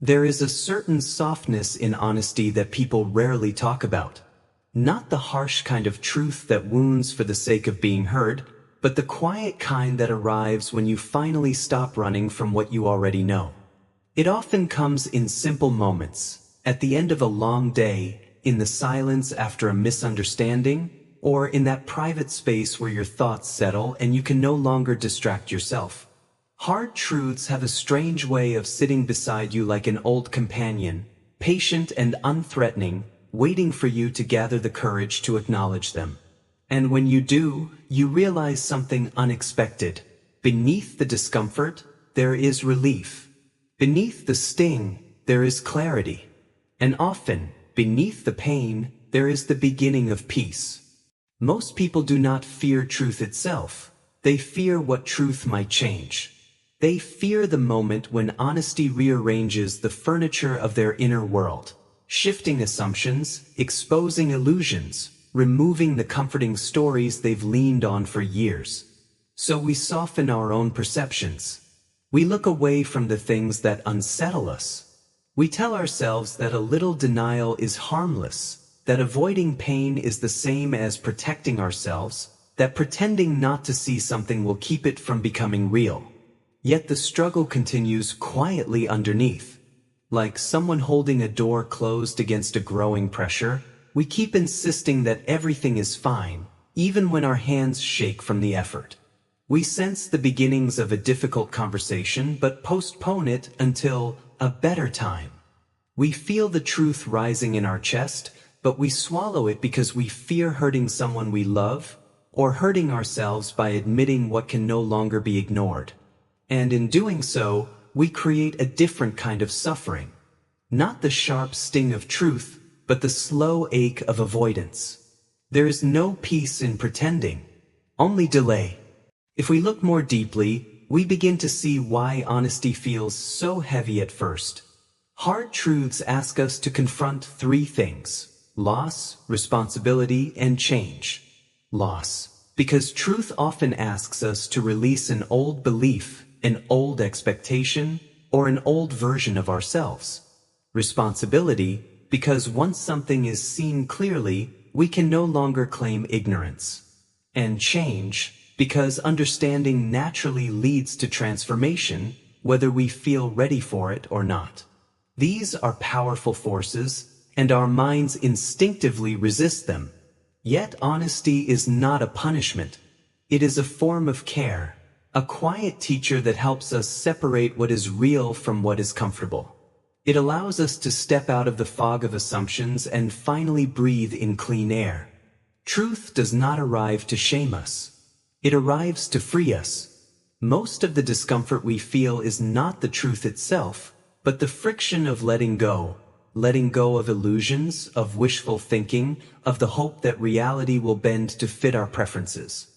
There is a certain softness in honesty that people rarely talk about. Not the harsh kind of truth that wounds for the sake of being heard, but the quiet kind that arrives when you finally stop running from what you already know. It often comes in simple moments, at the end of a long day, in the silence after a misunderstanding, or in that private space where your thoughts settle and you can no longer distract yourself. Hard truths have a strange way of sitting beside you like an old companion, patient and unthreatening, waiting for you to gather the courage to acknowledge them. And when you do, you realize something unexpected. Beneath the discomfort, there is relief. Beneath the sting, there is clarity. And often, beneath the pain, there is the beginning of peace. Most people do not fear truth itself. They fear what truth might change. They fear the moment when honesty rearranges the furniture of their inner world, shifting assumptions, exposing illusions, removing the comforting stories they've leaned on for years. So we soften our own perceptions. We look away from the things that unsettle us. We tell ourselves that a little denial is harmless, that avoiding pain is the same as protecting ourselves, that pretending not to see something will keep it from becoming real. Yet the struggle continues quietly underneath. Like someone holding a door closed against a growing pressure, we keep insisting that everything is fine, even when our hands shake from the effort. We sense the beginnings of a difficult conversation but postpone it until a better time. We feel the truth rising in our chest, but we swallow it because we fear hurting someone we love, or hurting ourselves by admitting what can no longer be ignored. And in doing so, we create a different kind of suffering. Not the sharp sting of truth, but the slow ache of avoidance. There is no peace in pretending, only delay. If we look more deeply, we begin to see why honesty feels so heavy at first. Hard truths ask us to confront three things: loss, responsibility, and change. Loss, because truth often asks us to release an old belief, an old expectation, or an old version of ourselves. Responsibility, because once something is seen clearly, we can no longer claim ignorance. And change, because understanding naturally leads to transformation, whether we feel ready for it or not. These are powerful forces, and our minds instinctively resist them. Yet honesty is not a punishment. It is a form of care. A quiet teacher that helps us separate what is real from what is comfortable. It allows us to step out of the fog of assumptions and finally breathe in clean air. Truth does not arrive to shame us. It arrives to free us. Most of the discomfort we feel is not the truth itself, but the friction of letting go of illusions, of wishful thinking, of the hope that reality will bend to fit our preferences.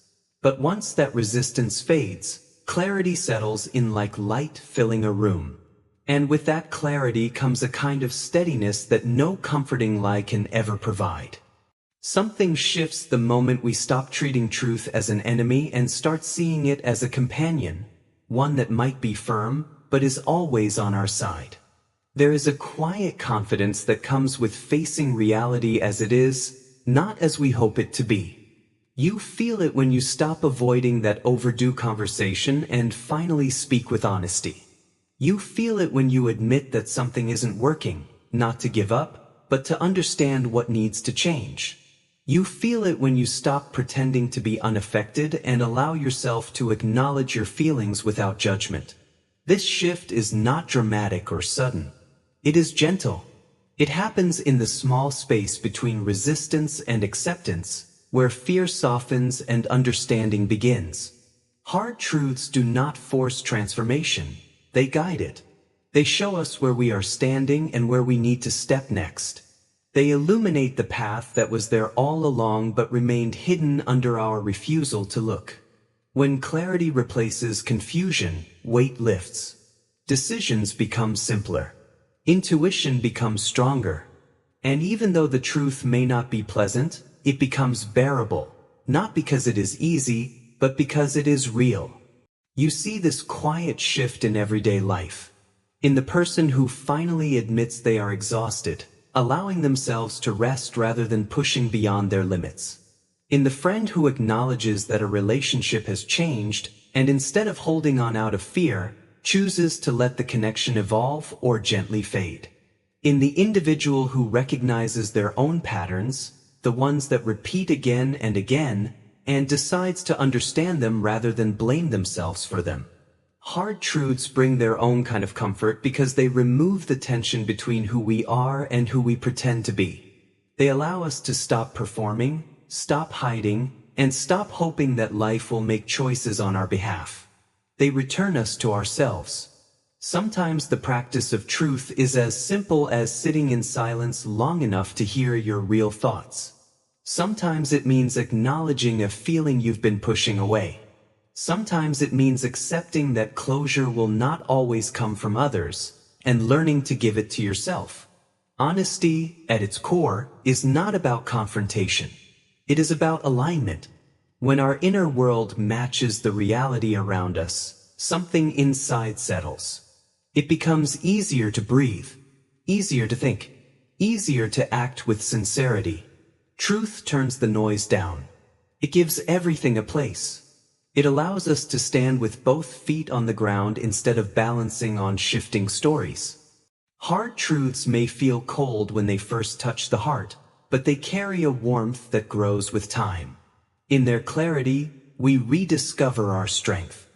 But once that resistance fades, clarity settles in like light filling a room. And with that clarity comes a kind of steadiness that no comforting lie can ever provide. Something shifts the moment we stop treating truth as an enemy and start seeing it as a companion, one that might be firm, but is always on our side. There is a quiet confidence that comes with facing reality as it is, not as we hope it to be. You feel it when you stop avoiding that overdue conversation and finally speak with honesty. You feel it when you admit that something isn't working, not to give up, but to understand what needs to change. You feel it when you stop pretending to be unaffected and allow yourself to acknowledge your feelings without judgment. This shift is not dramatic or sudden. It is gentle. It happens in the small space between resistance and acceptance, where fear softens and understanding begins. Hard truths do not force transformation, they guide it. They show us where we are standing and where we need to step next. They illuminate the path that was there all along but remained hidden under our refusal to look. When clarity replaces confusion, weight lifts. Decisions become simpler. Intuition becomes stronger. And even though the truth may not be pleasant, it becomes bearable, not because it is easy, but because it is real. You see this quiet shift in everyday life. in the person who finally admits they are exhausted, allowing themselves to rest rather than pushing beyond their limits, in the friend who acknowledges that a relationship has changed and instead of holding on out of fear, chooses to let the connection evolve or gently fade, in the individual who recognizes their own patterns, the ones that repeat again and again, and decides to understand them rather than blame themselves for them. Hard truths bring their own kind of comfort because they remove the tension between who we are and who we pretend to be. They allow us to stop performing, stop hiding, and stop hoping that life will make choices on our behalf. They return us to ourselves. Sometimes the practice of truth is as simple as sitting in silence long enough to hear your real thoughts. Sometimes it means acknowledging a feeling you've been pushing away. Sometimes it means accepting that closure will not always come from others, and learning to give it to yourself. Honesty, at its core, is not about confrontation. It is about alignment. When our inner world matches the reality around us, something inside settles. It becomes easier to breathe, easier to think, easier to act with sincerity. Truth turns the noise down. It gives everything a place. It allows us to stand with both feet on the ground instead of balancing on shifting stories. Hard truths may feel cold when they first touch the heart, but they carry a warmth that grows with time. In their clarity, we rediscover our strength.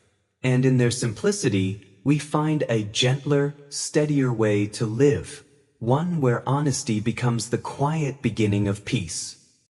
And in their simplicity, we find a gentler, steadier way to live, one where honesty becomes the quiet beginning of peace.